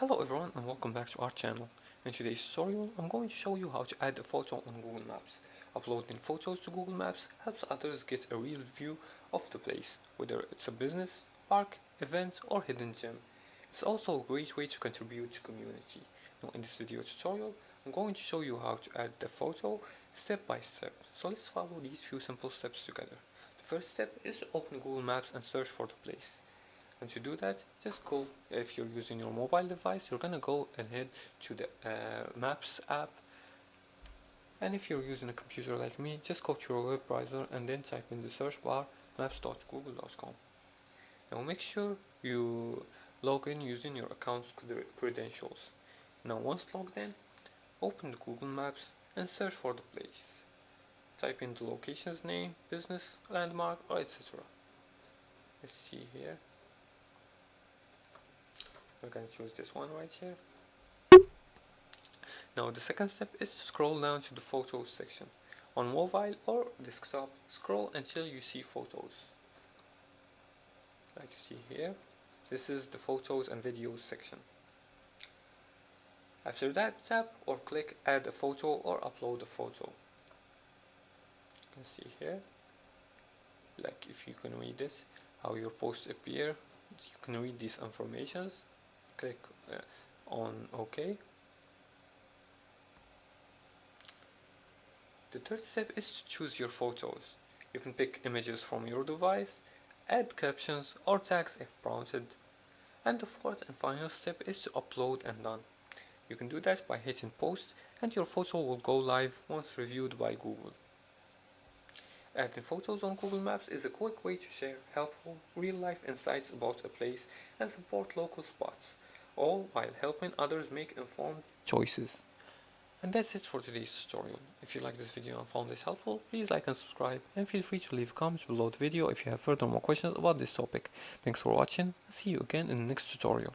Hello everyone and welcome back to our channel. In today's tutorial, I'm going to show you how to add a photo on Google Maps. Uploading photos to Google Maps helps others get a real view of the place, whether it's a business, park, event or hidden gem. It's also a great way to contribute to community. Now in this video tutorial, I'm going to show you how to add the photo step by step. So let's follow these few simple steps together. The first step is to open Google Maps and search for the place. And to do that, just go, if you're using your mobile device, you're gonna go and head to the Maps app. And if you're using a computer like me, just go to your web browser and then type in the search bar maps.google.com. Now make sure you log in using your account's credentials. Now once logged in, open the Google Maps and search for the place. Type in the location's name, business, landmark, or etc. Let's see here. We're going to choose this one right here. Now the second step is to scroll down to the photos section. On mobile or desktop, scroll until you see photos. Like you see here, this is the photos and videos section. After that, tap or click add a photo or upload a photo. You can see here, like if you can read this, how your posts appear. You can read these informations. Click on OK. The third step is to choose your photos. You can pick images from your device, add captions or tags if prompted. And the fourth and final step is to upload and done. You can do that by hitting post and your photo will go live once reviewed by Google. Adding photos on Google Maps is a quick way to share helpful, real-life insights about a place and support local spots, all while helping others make informed choices. And that's it for today's tutorial. If you like this video and found this helpful, please like and subscribe, and feel free to leave comments below the video if you have further more questions about this topic. Thanks for watching, and see you again in the next tutorial.